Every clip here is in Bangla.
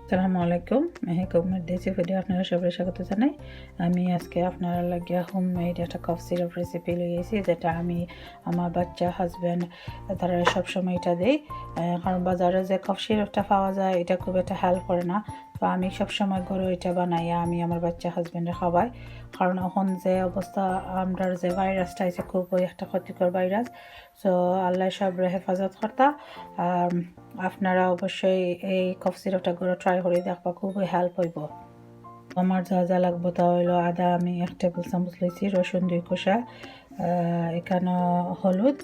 আসসালামু আলাইকুম। মেহেক উম্মেদ দেশি ভিডিও আপনারা সবাই স্বাগত জানাই। আমি আজকে আপনারা লাগিয়া হোমমেড একটা কফ সিরাপ রেসিপি লইয়েছি, যেটা আমি আমার বাচ্চা হাজব্যান্ড তারা সবসময় এটা দেই। কারণ বাজারে যে কফ সিরাপটা পাওয়া যায় এটা খুব একটা হেল্প করে না। তো আমি সবসময় ঘরে এটা বানাইয়া আমি আমার বাচ্চা হাজব্যান্ডে খাওয়াই। কারণ এখন যে অবস্থা আমরা যে ভাইরাসটা আছে খুব একটা ক্ষতিকর ভাইরাস। সো আল্লাহ সব হেফাজত কর্তা। আপনারা অবশ্যই এই কফ সিরাপটা করে ট্রাই করে দেখবা, খুবই হেল্প হইব। আমার যা যা লাগবো তা হইলো আদা আমি 1 টেবিল চামচ লইছি, রসুন 2 কোষা, এখানে হলুদ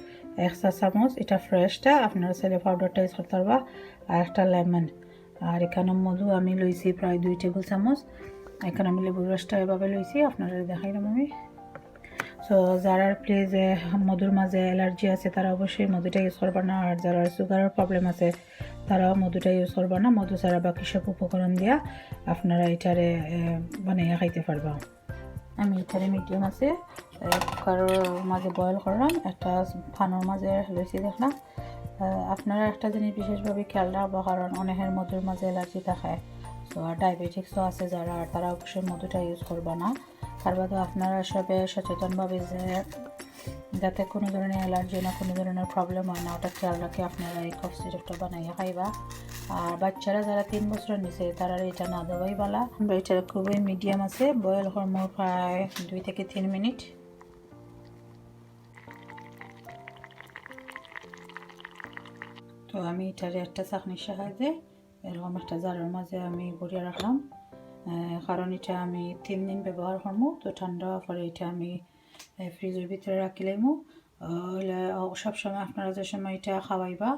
1 চা চামচ, এটা ফ্রেশটা, আপনারা চাইলে পাউডারটা ইউজ করতে পারবা, আর একটা লেমন। আর এখানে মধু আমি লইছি প্রায় 2 টেবিল চামচ। এখানে আমি লেবুর রসটা এভাবে লইছি, আপনারা দেখাইলাম আমি। সো যারা প্লিজ মধুর মাঝে অ্যালার্জি আছে তারা অবশ্যই মধুটা ইউজ করবা না, আর যারা সুগারের প্রবলেম আছে তারাও মধুটা ইউজ করবা না। মধু ছাড়া বাকি সব উপকরণ দিয়া আপনারা এটারে বানাইয়া খাইতে পারবা। আমি এটারে মিডিয়াম আছে কুকারের মাঝে বয়েল করলাম, একটা ফানোর মাঝে লইছি দেখলাম। আপনারা একটা জিনিস বিশেষভাবে খেয়াল রাখবো, কারণ অনেকের মধুর মাঝে অ্যালার্জি থাকে, সো আর ডায়াবেটিক্সও আছে যারা, আর তারা অবশ্যই মধুটা ইউজ করবা না। তার বাদে আপনারা সবে সচেতনভাবে যে যাতে কোনো ধরনের অ্যালার্জি না কোনো ধরনের প্রবলেম হয় না ওটা খেয়াল রাখে আপনারা এই কফ সিরাপটা বানাইয়া খাইবা। আর বাচ্চারা যারা 3 বছরের নিচে তারা এটা না দেওয়াই ভালো। এটা খুবই মিডিয়াম আছে, বয়েল হরমো প্রায় 2 থেকে 3 মিনিট। তো আমি এটারে একটা চাকনির সাহায্যে এরকম একটা জারের মাঝে আমি ভরিয়ে রাখলাম, কারণ এটা আমি 3 দিন ব্যবহার করবো। তো ঠান্ডা পরে এটা আমি ফ্রিজের ভিতরে রাখিলামু। সবসময় আপনারা যে সময় এটা খাওয়াইবা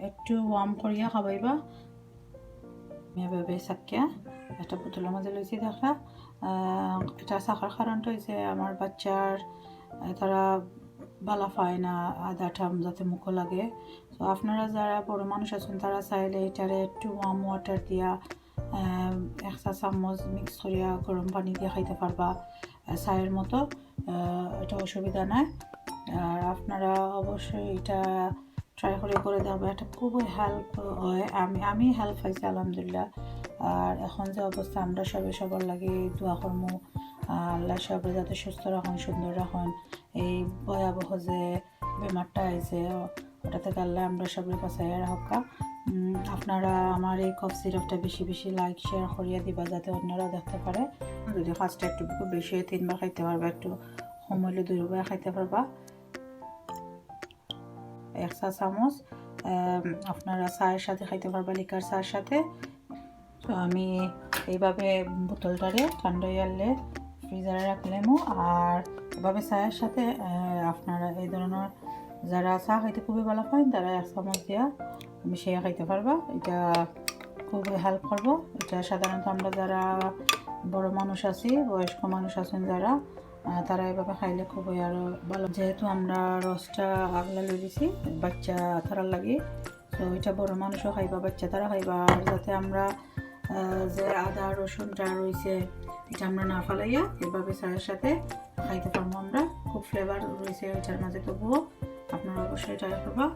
একটু ওয়ার্ম করিয়া খাওয়াইবা। এভাবে চাকিয়া একটা বোতলের মাঝে লইছি দেখা। এটা চাকার কারণটা হয়েছে আমার বাচ্চার তারা বালা পায় না আদাটা যাতে মুখো লাগে। তো আপনারা যারা বড় মানুষ আছেন তারা চাইলে এটারে একটু ওয়ার্ম ওয়াটার দিয়া 1 চা চামচ মিক্স করিয়া গরম পানি দিয়ে খাইতে পারবা চায়ের মতো, এটা অসুবিধা নাই। আর আপনারা অবশ্যই এটা ট্রাই করে দেখবা, এটা খুবই হেল্প হয়। আমি হেল্প পাইছি আলহামদুলিল্লাহ। আর এখন যে অবস্থা আমরা সবার লাগে দোয়া করমু, আল্লাহ সবাই যাতে সুস্থ রাখুন, সুন্দর রাখুন। এই ভয়াবহ যে বেমারটা আইছে ওটা থেকে আল্লাহ আমরা সবাই বাঁচাইয়া রাখা। আপনারা আমার এই কফ সিরাপটা বেশি বেশি লাইক শেয়ার করিয়া দিবা যাতে অন্যরা দেখতে পারে। যদি ফার্স্টে একটু বেশি 3বার খাইতে পারবা, একটু কম হইলে 2বার খাইতে পারবা। 1 চা চামচ আপনারা চায়ের সাথে খাইতে পারবা, লিকার চায়ের সাথে। তো আমি এইভাবে বোতলটারে ঠান্ডা হইলে ফ্রিজারে রাখলাম। আর এভাবে চায়ের সাথে আপনারা এই ধরনের যারা চা খাইতে খুবই ভালো পান তারা 1 চামচ দিয়া মিশিয়ে খাইতে পারবা। এটা খুবই হেল্প করবো। এটা সাধারণত আমরা যারা বড় মানুষ আছি, বয়স্ক মানুষ আছেন যারা, তারা এভাবে খাইলে খুবই আরও ভালো। যেহেতু আমরা রসটা আগলা লই দিছি বাচ্চা তারার লাগে, তো এটা বড় মানুষও খাইবা, বাচ্চা তারা খাইবা। আর যাতে আমরা যে আদা রসুনটা রয়েছে এটা আমরা না ফালাইয়া এভাবে চায়ের সাথে খাইতে পারবো আমরা। খুব ফ্লেভার রয়েছে এটার মাঝে, তবুও আপনারা অবশ্যই ট্রাই করবা।